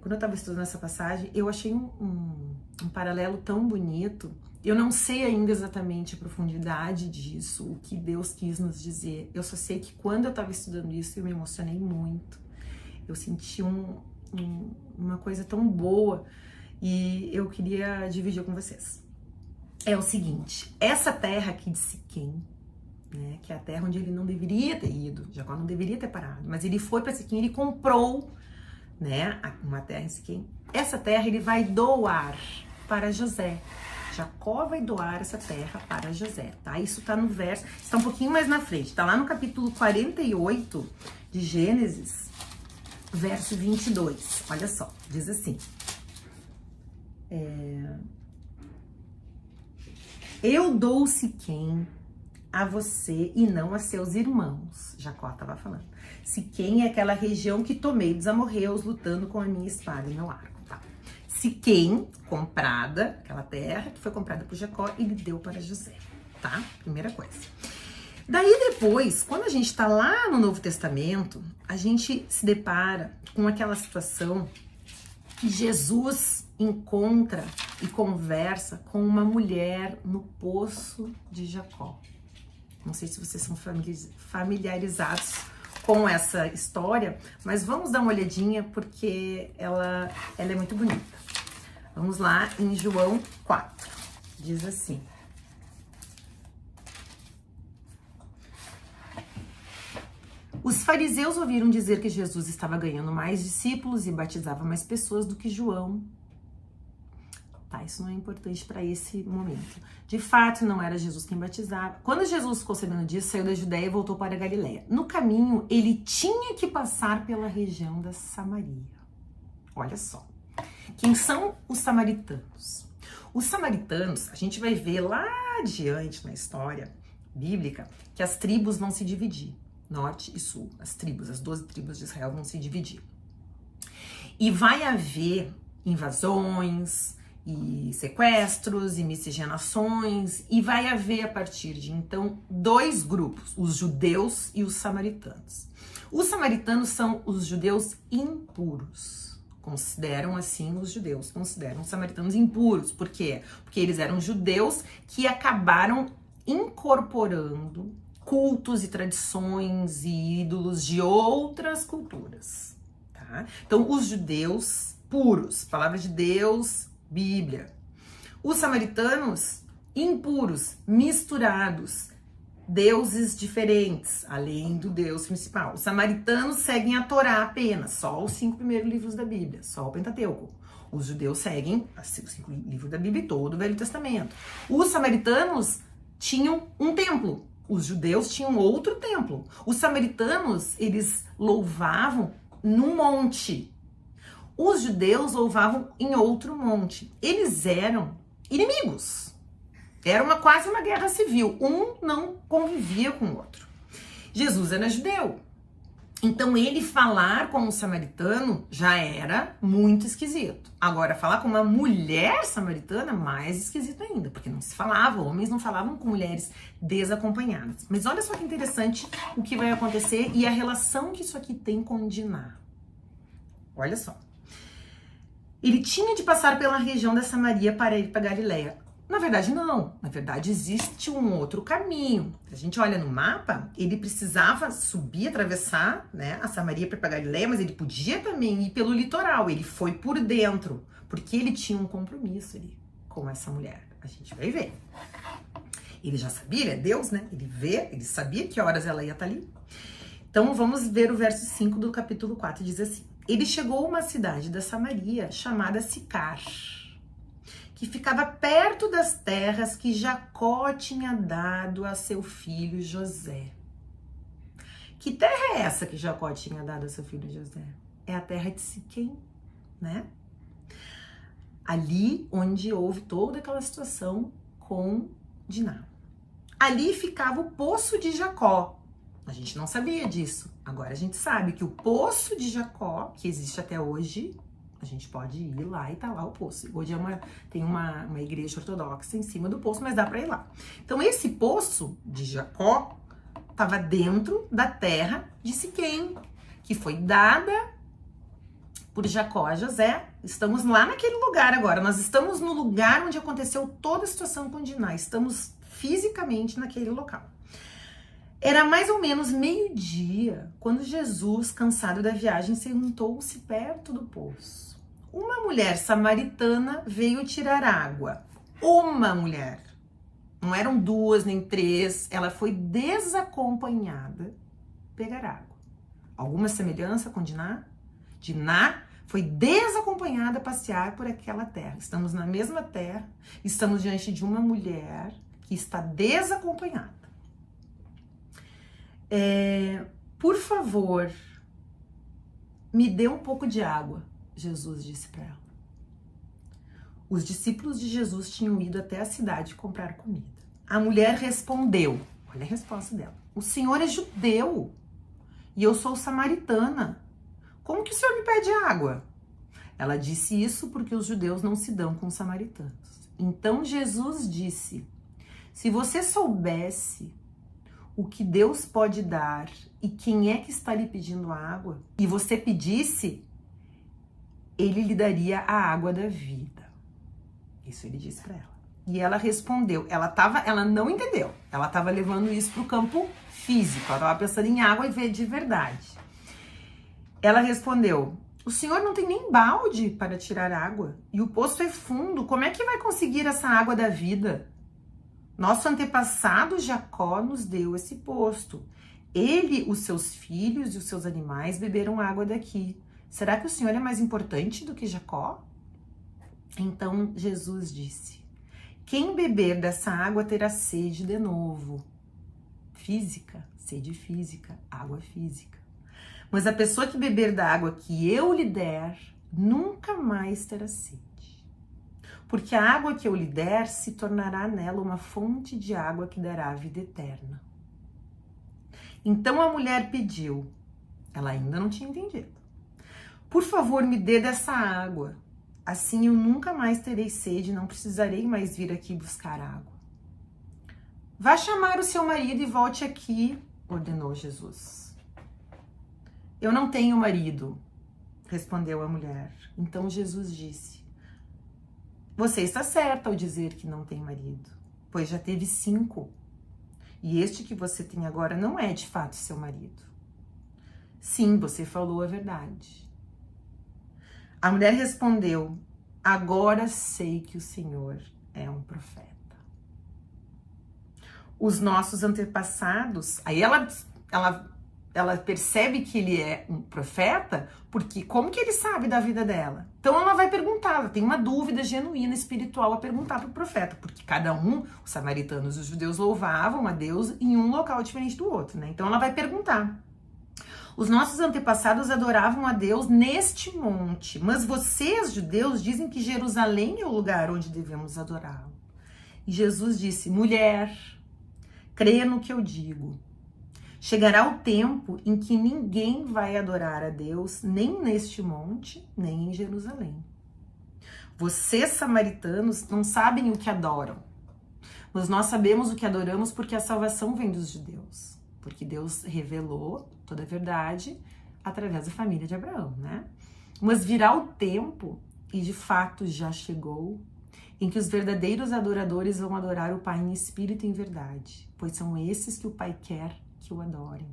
quando eu estava estudando essa passagem, eu achei um paralelo tão bonito. Eu não sei ainda exatamente a profundidade disso, o que Deus quis nos dizer. Eu só sei que quando eu estava estudando isso, eu me emocionei muito. Eu senti uma coisa tão boa e eu queria dividir com vocês. É o seguinte, essa terra aqui de Siquém, né, que é a terra onde ele não deveria ter ido, Jacó não deveria ter parado, mas ele foi para Siquém, ele comprou, né, uma terra em Siquém. Essa terra ele vai doar para José. Jacó vai doar essa terra para José, tá? Isso tá no verso, está um pouquinho mais na frente, tá lá no capítulo 48 de Gênesis, verso 22. Olha só, diz assim: eu dou Siquém a você e não a seus irmãos. Jacó estava falando. Siquém é aquela região que tomei dos amorreus lutando com a minha espada e meu arco, tá? Siquém, comprada, aquela terra que foi comprada por Jacó, ele deu para José, tá? Primeira coisa. Daí depois, quando a gente está lá no Novo Testamento, a gente se depara com aquela situação que Jesus encontra e conversa com uma mulher no poço de Jacó. Não sei se vocês são familiarizados com essa história, mas vamos dar uma olhadinha porque ela é muito bonita. Vamos lá em João 4, diz assim: os fariseus ouviram dizer que Jesus estava ganhando mais discípulos e batizava mais pessoas do que João. Tá, isso não é importante para esse momento. De fato, não era Jesus quem batizava. Quando Jesus ficou sabendo disso, saiu da Judéia e voltou para a Galileia. No caminho, ele tinha que passar pela região da Samaria. Olha só. Quem são os samaritanos? Os samaritanos, a gente vai ver lá adiante na história bíblica que as tribos vão se dividir. Norte e sul, as 12 tribos de Israel vão se dividir. E vai haver invasões e sequestros e miscigenações, e vai haver a partir de então 2 grupos, os judeus e os samaritanos. Os samaritanos são os judeus impuros. Consideram assim os judeus, consideram os samaritanos impuros. Por quê? Porque eles eram judeus que acabaram incorporando cultos e tradições e ídolos de outras culturas, tá? Então, os judeus puros, palavra de Deus, Bíblia. Os samaritanos impuros, misturados, deuses diferentes, além do Deus principal. Os samaritanos seguem a Torá apenas, só os 5 primeiros livros da Bíblia, só o Pentateuco. Os judeus seguem os 5 livros da Bíblia e todo o Velho Testamento. Os samaritanos tinham um templo. Os judeus tinham outro templo. Os samaritanos, eles louvavam num monte. Os judeus louvavam em outro monte. Eles eram inimigos. Era quase uma guerra civil. Um não convivia com o outro. Jesus era judeu. Então, ele falar com um samaritano já era muito esquisito. Agora, falar com uma mulher samaritana, mais esquisito ainda, porque não se falava, homens não falavam com mulheres desacompanhadas. Mas olha só que interessante o que vai acontecer e a relação que isso aqui tem com Diná. Olha só. Ele tinha de passar pela região da Samaria para ir para Galileia. Na verdade, não. Na verdade, existe um outro caminho. Se a gente olha no mapa, ele precisava subir, atravessar, né, a Samaria para Galileia, mas ele podia também ir pelo litoral. Ele foi por dentro, porque ele tinha um compromisso ali com essa mulher. A gente vai ver. Ele já sabia, ele é Deus, né? Ele vê, ele sabia que horas ela ia estar ali. Então, vamos ver o verso 5 do capítulo 4, diz assim. Ele chegou a uma cidade da Samaria chamada Sicar, que ficava perto das terras que Jacó tinha dado a seu filho José. Que terra é essa que Jacó tinha dado a seu filho José? É a terra de Siquém, né? Ali onde houve toda aquela situação com Diná. Ali ficava o poço de Jacó. A gente não sabia disso. Agora a gente sabe que o poço de Jacó, que existe até hoje, a gente pode ir lá e tá lá o poço. Hoje tem uma igreja ortodoxa em cima do poço, mas dá para ir lá. Então esse poço de Jacó estava dentro da terra de Siquém, que foi dada por Jacó a José. Estamos lá naquele lugar agora. Nós estamos no lugar onde aconteceu toda a situação com Diná. Estamos fisicamente naquele local. Era mais ou menos meio-dia quando Jesus, cansado da viagem, sentou-se perto do poço. Uma mulher samaritana veio tirar água. Uma mulher. Não eram duas nem três. Ela foi desacompanhada pegar água. Alguma semelhança com Diná? Diná foi desacompanhada a passear por aquela terra. Estamos na mesma terra. Estamos diante de uma mulher que está desacompanhada. Por favor, me dê um pouco de água, Jesus disse para ela. Os discípulos de Jesus tinham ido até a cidade comprar comida. A mulher respondeu, olha a resposta dela, o senhor é judeu e eu sou samaritana. Como que o senhor me pede água? Ela disse isso porque os judeus não se dão com os samaritanos. Então Jesus disse, se você soubesse o que Deus pode dar e quem é que está lhe pedindo água, e você pedisse, ele lhe daria a água da vida. Isso ele disse para ela. E ela respondeu, ela não entendeu, ela estava levando isso para o campo físico, ela estava pensando em água e ver de verdade. Ela respondeu, o senhor não tem nem balde para tirar água, e o poço é fundo, como é que vai conseguir essa água da vida? Nosso antepassado Jacó nos deu esse poço. Ele, os seus filhos e os seus animais beberam água daqui. Será que o senhor é mais importante do que Jacó? Então Jesus disse, quem beber dessa água terá sede de novo. Física, sede física, água física. Mas a pessoa que beber da água que eu lhe der, nunca mais terá sede. Porque a água que eu lhe der se tornará nela uma fonte de água que dará a vida eterna. Então a mulher pediu, ela ainda não tinha entendido. Por favor, me dê dessa água, assim eu nunca mais terei sede e não precisarei mais vir aqui buscar água. Vá chamar o seu marido e volte aqui, ordenou Jesus. Eu não tenho marido, respondeu a mulher. Então Jesus disse, você está certa ao dizer que não tem marido, pois já teve 5. E este que você tem agora não é de fato seu marido. Sim, você falou a verdade. A mulher respondeu, agora sei que o Senhor é um profeta. Os nossos antepassados, aí ela percebe que ele é um profeta, porque como que ele sabe da vida dela? Então ela vai perguntar, ela tem uma dúvida genuína espiritual a perguntar para o profeta, porque cada um, os samaritanos e os judeus louvavam a Deus em um local diferente do outro, né? Então ela vai perguntar. Os nossos antepassados adoravam a Deus neste monte, mas vocês, judeus, dizem que Jerusalém é o lugar onde devemos adorá-lo. E Jesus disse: mulher, creia no que eu digo. Chegará o tempo em que ninguém vai adorar a Deus, nem neste monte, nem em Jerusalém. Vocês, samaritanos, não sabem o que adoram, mas nós sabemos o que adoramos porque a salvação vem dos judeus. Porque Deus revelou toda a verdade através da família de Abraão, né? Mas virá o tempo, e de fato já chegou, em que os verdadeiros adoradores vão adorar o Pai em espírito e em verdade, pois são esses que o Pai quer que o adorem.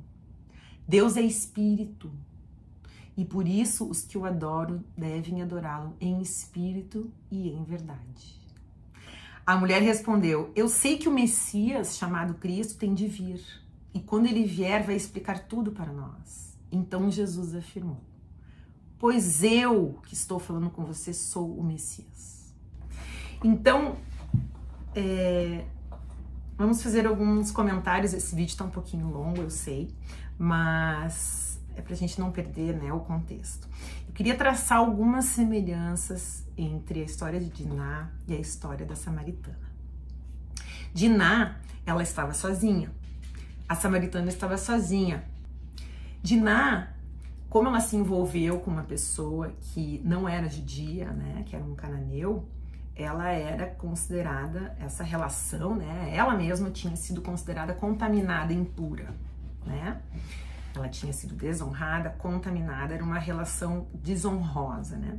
Deus é espírito, e por isso os que o adoram devem adorá-lo em espírito e em verdade. A mulher respondeu: eu sei que o Messias, chamado Cristo, tem de vir, e quando ele vier vai explicar tudo para nós. Então Jesus afirmou: pois eu que estou falando com você sou o Messias. Então, vamos fazer alguns comentários. Esse vídeo está um pouquinho longo, eu sei, mas é pra gente não perder, né, o contexto. Eu queria traçar algumas semelhanças entre a história de Diná e a história da samaritana. Diná, ela estava sozinha. A samaritana estava sozinha. Diná, como ela se envolveu com uma pessoa que não era judia, né, que era um cananeu, ela era considerada, essa relação, né, ela mesma tinha sido considerada contaminada, impura, né? Ela tinha sido desonrada, contaminada, era uma relação desonrosa, né?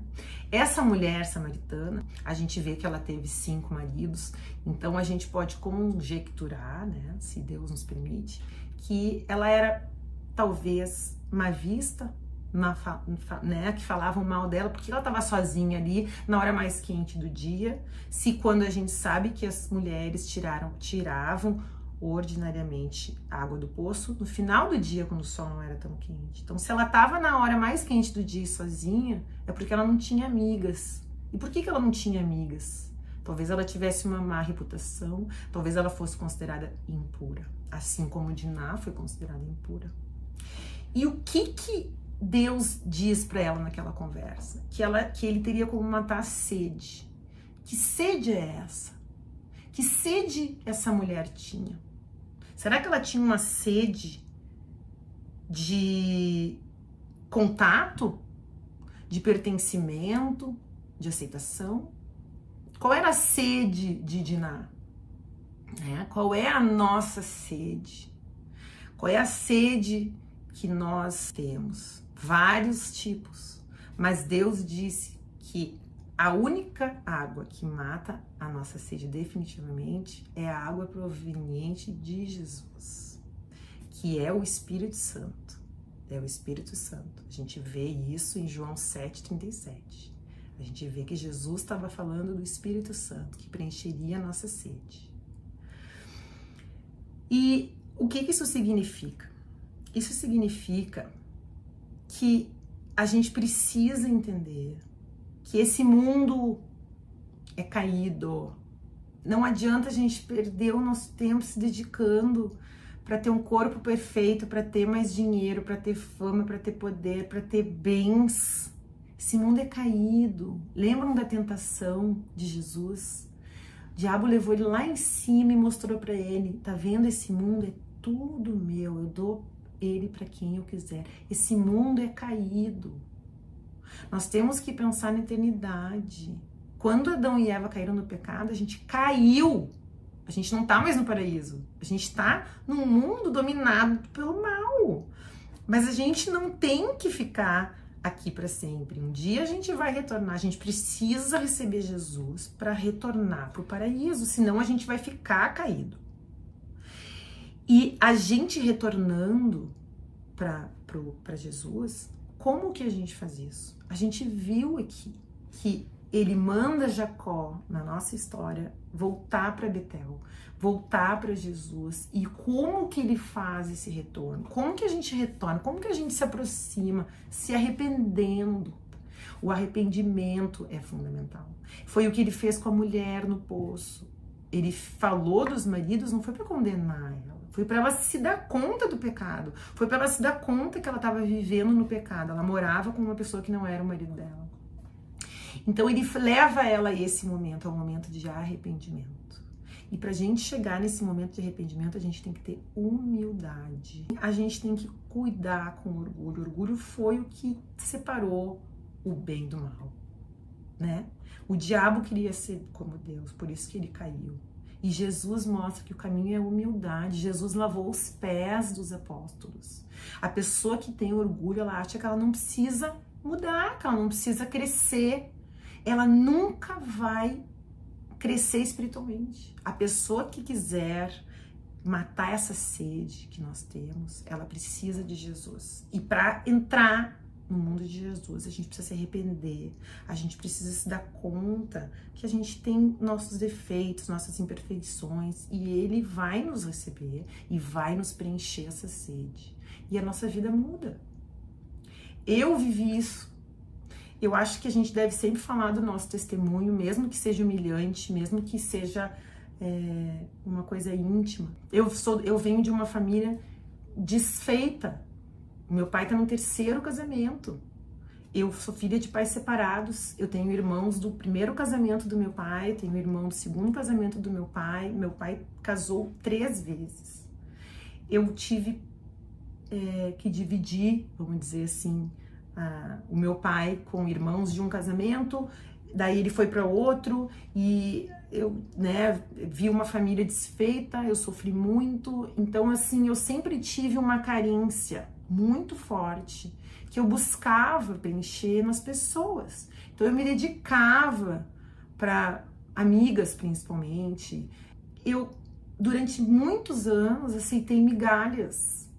Essa mulher samaritana, a gente vê que ela teve 5 maridos, então a gente pode conjecturar, né, se Deus nos permite, que ela era talvez má vista, né, que falavam mal dela, porque ela estava sozinha ali na hora mais quente do dia, se quando a gente sabe que as mulheres tiravam ordinariamente a água do poço no final do dia, quando o sol não era tão quente. Então, se ela estava na hora mais quente do dia sozinha, é porque ela não tinha amigas. E por que ela não tinha amigas? Talvez ela tivesse uma má reputação, talvez ela fosse considerada impura, assim como Diná foi considerada impura. E o que Deus diz para ela naquela conversa? Que ele teria como matar a sede. Que sede é essa? Que sede essa mulher tinha? Será que ela tinha uma sede de contato, de pertencimento, de aceitação? Qual era a sede de Diná? Qual é a nossa sede? Qual é a sede que nós temos? Vários tipos. Mas Deus disse que a única água que mata a nossa sede definitivamente é a água proveniente de Jesus, que é o Espírito Santo. É o Espírito Santo. A gente vê isso em João 7,37. A gente vê que Jesus estava falando do Espírito Santo, que preencheria a nossa sede. E o que isso significa? Isso significa que a gente precisa entender que esse mundo é caído. Não adianta a gente perder o nosso tempo se dedicando para ter um corpo perfeito, para ter mais dinheiro, para ter fama, para ter poder, para ter bens. Esse mundo é caído. Lembram da tentação de Jesus? O diabo levou ele lá em cima e mostrou para ele: tá vendo, esse mundo é tudo meu, eu dou ele para quem eu quiser. Esse mundo é caído. Nós temos que pensar na eternidade. Quando Adão e Eva caíram no pecado, a gente caiu. A gente não tá mais no paraíso. A gente tá num mundo dominado pelo mal. Mas a gente não tem que ficar aqui para sempre. Um dia a gente vai retornar. A gente precisa receber Jesus para retornar para o paraíso. Senão a gente vai ficar caído. E a gente retornando para Jesus, como que a gente faz isso? A gente viu aqui que ele manda Jacó, na nossa história, voltar para Betel, voltar para Jesus. E como que ele faz esse retorno? Como que a gente retorna? Como que a gente se aproxima? Se arrependendo. O arrependimento é fundamental. Foi o que ele fez com a mulher no poço. Ele falou dos maridos, não foi para condenar ela. Foi para ela se dar conta do pecado. Foi para ela se dar conta que ela estava vivendo no pecado. Ela morava com uma pessoa que não era o marido dela. Então ele leva ela a esse momento, ao momento de arrependimento. E pra gente chegar nesse momento de arrependimento, a gente tem que ter humildade. A gente tem que cuidar com o orgulho. O orgulho foi o que separou o bem do mal, né? O diabo queria ser como Deus, por isso que ele caiu. E Jesus mostra que o caminho é a humildade. Jesus lavou os pés dos apóstolos. A pessoa que tem orgulho, ela acha que ela não precisa mudar, que ela não precisa crescer. Ela nunca vai crescer espiritualmente. A pessoa que quiser matar essa sede que nós temos, ela precisa de Jesus. E para entrar no mundo de Jesus, a gente precisa se arrepender, a gente precisa se dar conta que a gente tem nossos defeitos, nossas imperfeições, e Ele vai nos receber e vai nos preencher essa sede. E a nossa vida muda. Eu vivi isso. Eu acho que a gente deve sempre falar do nosso testemunho, mesmo que seja humilhante, mesmo que seja uma coisa íntima. Eu venho de uma família desfeita. Meu pai tá no 3º casamento. Eu sou filha de pais separados. Eu tenho irmãos do 1º casamento do meu pai, tenho irmão do 2º casamento do meu pai. Meu pai casou 3 vezes. Eu tive que dividir, vamos dizer assim, o meu pai com irmãos de um casamento, daí ele foi para outro e eu, vi uma família desfeita, eu sofri muito. Então, assim, eu sempre tive uma carência muito forte que eu buscava preencher nas pessoas. Então, eu me dedicava para amigas, principalmente. Eu, durante muitos anos, aceitei migalhas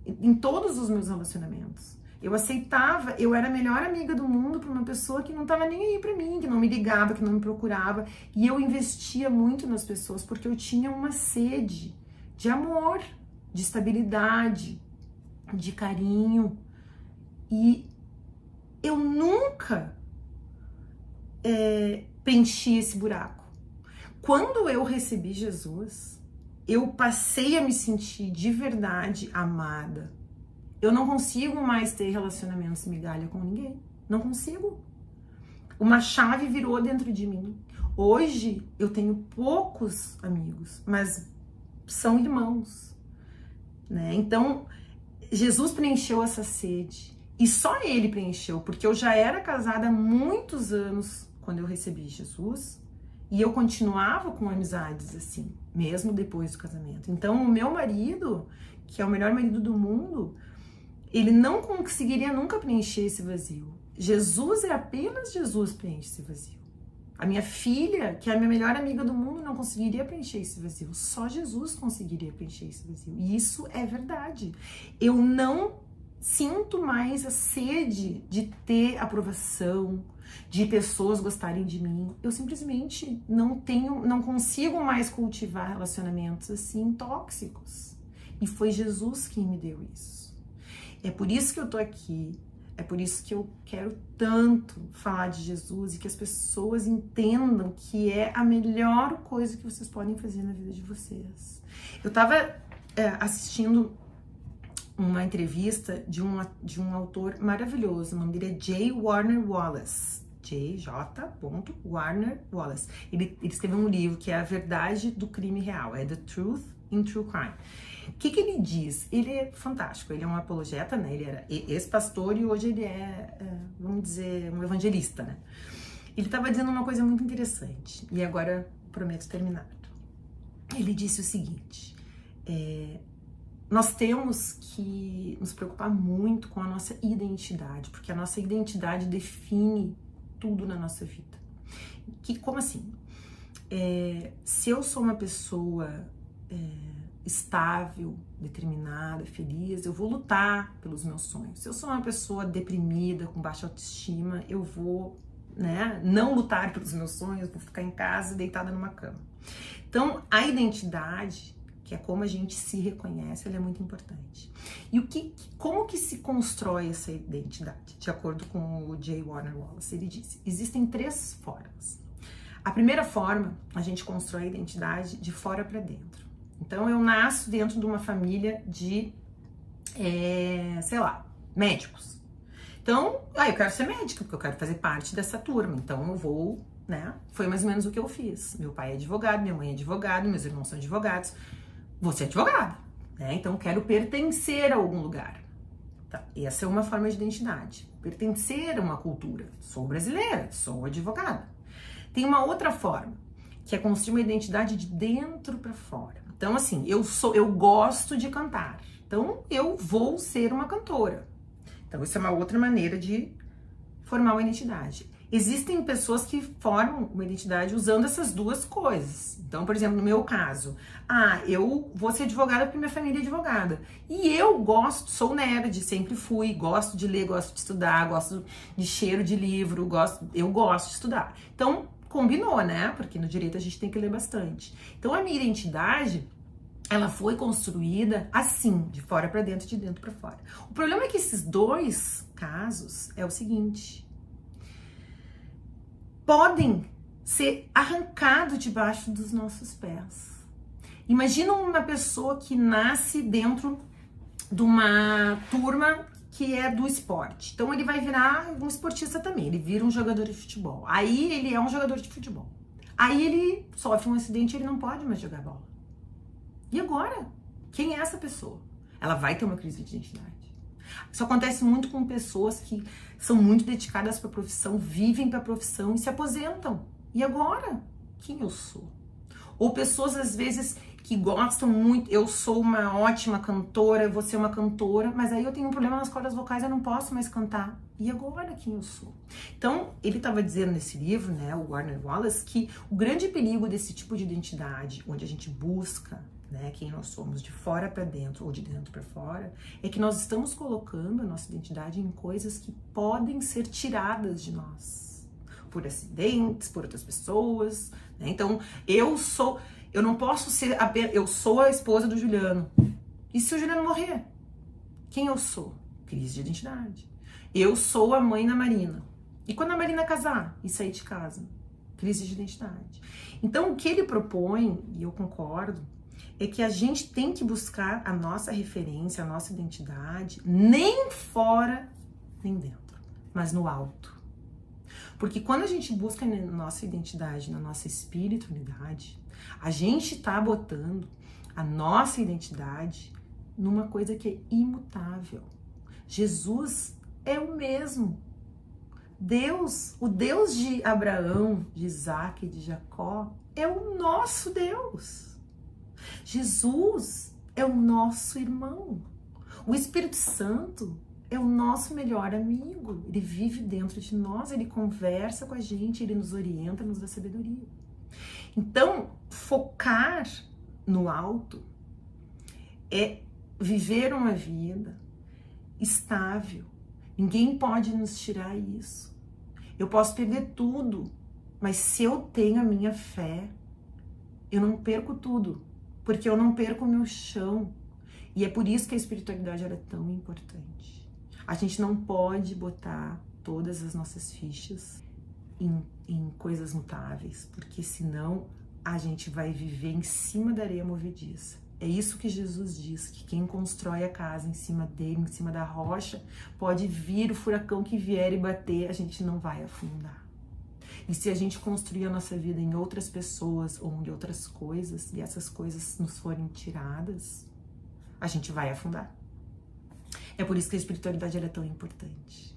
em todos os meus relacionamentos. Eu aceitava, eu era a melhor amiga do mundo para uma pessoa que não estava nem aí para mim, que não me ligava, que não me procurava. E eu investia muito nas pessoas porque eu tinha uma sede de amor, de estabilidade, de carinho. E eu nunca preenchi esse buraco. Quando eu recebi Jesus, eu passei a me sentir de verdade amada. Eu não consigo mais ter relacionamentos migalha com ninguém. Não consigo. Uma chave virou dentro de mim. Hoje eu tenho poucos amigos, mas são irmãos, né? Então, Jesus preencheu essa sede. E só Ele preencheu, porque eu já era casada há muitos anos quando eu recebi Jesus. E eu continuava com amizades assim, mesmo depois do casamento. Então, o meu marido, que é o melhor marido do mundo, ele não conseguiria nunca preencher esse vazio. Jesus é apenas Jesus preenche esse vazio. A minha filha, que é a minha melhor amiga do mundo, não conseguiria preencher esse vazio. Só Jesus conseguiria preencher esse vazio. E isso é verdade. Eu não sinto mais a sede de ter aprovação, de pessoas gostarem de mim. Eu simplesmente não consigo mais cultivar relacionamentos assim tóxicos. E foi Jesus quem me deu isso. É por isso que eu tô aqui, é por isso que eu quero tanto falar de Jesus e que as pessoas entendam que é a melhor coisa que vocês podem fazer na vida de vocês. Eu tava assistindo uma entrevista de um autor maravilhoso, o nome dele é J. Warner Wallace. J. Warner Wallace. Ele escreveu um livro que é A Verdade do Crime Real, é The Truth in True Crime. O que ele diz? Ele é fantástico, ele é um apologeta, né? Ele era ex-pastor e hoje ele vamos dizer, um evangelista, né? Ele estava dizendo uma coisa muito interessante e agora prometo terminar. Ele disse o seguinte: nós temos que nos preocupar muito com a nossa identidade, porque a nossa identidade define tudo na nossa vida. Como assim? Se eu sou uma pessoa estável, determinada, feliz, eu vou lutar pelos meus sonhos. Se eu sou uma pessoa deprimida, com baixa autoestima, eu vou, não lutar pelos meus sonhos, vou ficar em casa deitada numa cama. Então, a identidade, que é como a gente se reconhece, ela é muito importante. E como que se constrói essa identidade? De acordo com o J. Warner Wallace, ele disse, existem 3 formas. A primeira forma, a gente constrói a identidade de fora para dentro. Então, eu nasço dentro de uma família de, médicos. Então, eu quero ser médica, porque eu quero fazer parte dessa turma. Então, eu vou né? Foi mais ou menos o que eu fiz. Meu pai é advogado, minha mãe é advogado, meus irmãos são advogados. Você é advogada, né? Então quero pertencer a algum lugar. Tá? Essa é uma forma de identidade. Pertencer a uma cultura. Sou brasileira, sou advogada. Tem uma outra forma, que é construir uma identidade de dentro para fora. Então, assim, eu gosto de cantar. Então, eu vou ser uma cantora. Então, isso é uma outra maneira de formar uma identidade. Existem pessoas que formam uma identidade usando essas duas coisas. Então, por exemplo, no meu caso, eu vou ser advogada porque minha família é advogada. E eu gosto, sou nerd, sempre fui, gosto de ler, gosto de estudar, gosto de cheiro de livro, eu gosto de estudar. Então, combinou, né? Porque no direito a gente tem que ler bastante. Então, a minha identidade, ela foi construída assim, de fora para dentro, de dentro para fora. O problema é que esses dois casos é o seguinte: podem ser arrancados debaixo dos nossos pés. Imagina uma pessoa que nasce dentro de uma turma que é do esporte. Então ele vai virar um esportista também, ele vira um jogador de futebol. Aí ele é um jogador de futebol. Aí ele sofre um acidente e ele não pode mais jogar bola. E agora? Quem é essa pessoa? Ela vai ter uma crise de identidade. Isso acontece muito com pessoas que são muito dedicadas para a profissão, vivem para a profissão e se aposentam. E agora? Quem eu sou? Ou pessoas, às vezes, que gostam muito, eu sou uma ótima cantora, eu vou ser uma cantora, mas aí eu tenho um problema nas cordas vocais, eu não posso mais cantar. E agora quem eu sou? Então, ele estava dizendo nesse livro, né, o Warner Wallace, que o grande perigo desse tipo de identidade, onde a gente busca, né, quem nós somos de fora para dentro ou de dentro para fora, é que nós estamos colocando a nossa identidade em coisas que podem ser tiradas de nós por acidentes, por outras pessoas, né? Então, eu não posso ser eu sou a esposa do Juliano. E se o Juliano morrer? Quem eu sou? Crise de identidade. Eu sou a mãe da Marina. E quando a Marina casar e sair de casa? Crise de identidade. Então, o que ele propõe, e eu concordo, é que a gente tem que buscar a nossa referência, a nossa identidade, nem fora, nem dentro, mas no alto. Porque quando a gente busca na nossa identidade, na nossa espiritualidade, a gente tá botando a nossa identidade numa coisa que é imutável. Jesus é o mesmo. Deus, o Deus de Abraão, de Isaac e de Jacó, é o nosso Deus. Jesus é o nosso irmão. O Espírito Santo é o nosso melhor amigo. Ele vive dentro de nós, ele conversa com a gente, ele nos orienta, nos dá sabedoria. Então, focar no alto é viver uma vida estável. Ninguém pode nos tirar isso. Eu posso perder tudo, mas se eu tenho a minha fé, eu não perco tudo, porque eu não perco o meu chão. E é por isso que a espiritualidade era tão importante. A gente não pode botar todas as nossas fichas em coisas mutáveis, porque senão a gente vai viver em cima da areia movediça. É isso que Jesus diz, que quem constrói a casa em cima dele, em cima da rocha, pode vir o furacão que vier e bater, a gente não vai afundar. E se a gente construir a nossa vida em outras pessoas ou em outras coisas, e essas coisas nos forem tiradas, a gente vai afundar. É por isso que a espiritualidade é tão importante.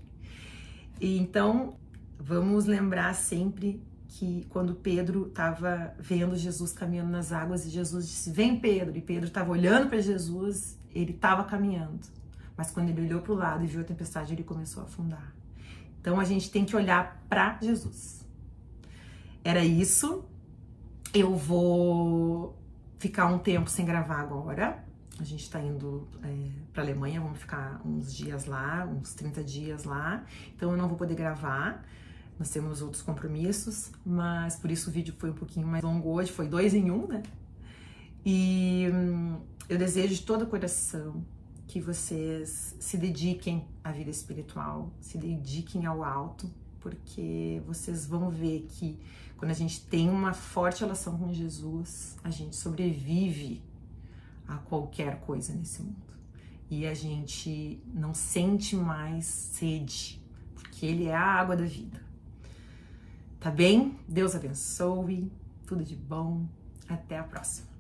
E então, vamos lembrar sempre que quando Pedro estava vendo Jesus caminhando nas águas, e Jesus disse, vem Pedro, e Pedro estava olhando para Jesus, ele estava caminhando. Mas quando ele olhou para o lado e viu a tempestade, ele começou a afundar. Então a gente tem que olhar para Jesus. Era isso. Eu vou ficar um tempo sem gravar agora. A gente tá indo pra Alemanha, vamos ficar uns dias lá, uns 30 dias lá. Então eu não vou poder gravar. Nós temos outros compromissos, mas por isso o vídeo foi um pouquinho mais longo hoje, foi 2 em 1, né? E eu desejo de todo o coração que vocês se dediquem à vida espiritual, se dediquem ao alto, porque vocês vão ver que quando a gente tem uma forte relação com Jesus, a gente sobrevive a qualquer coisa nesse mundo. E a gente não sente mais sede, porque ele é a água da vida. Tá bem? Deus abençoe, tudo de bom. Até a próxima.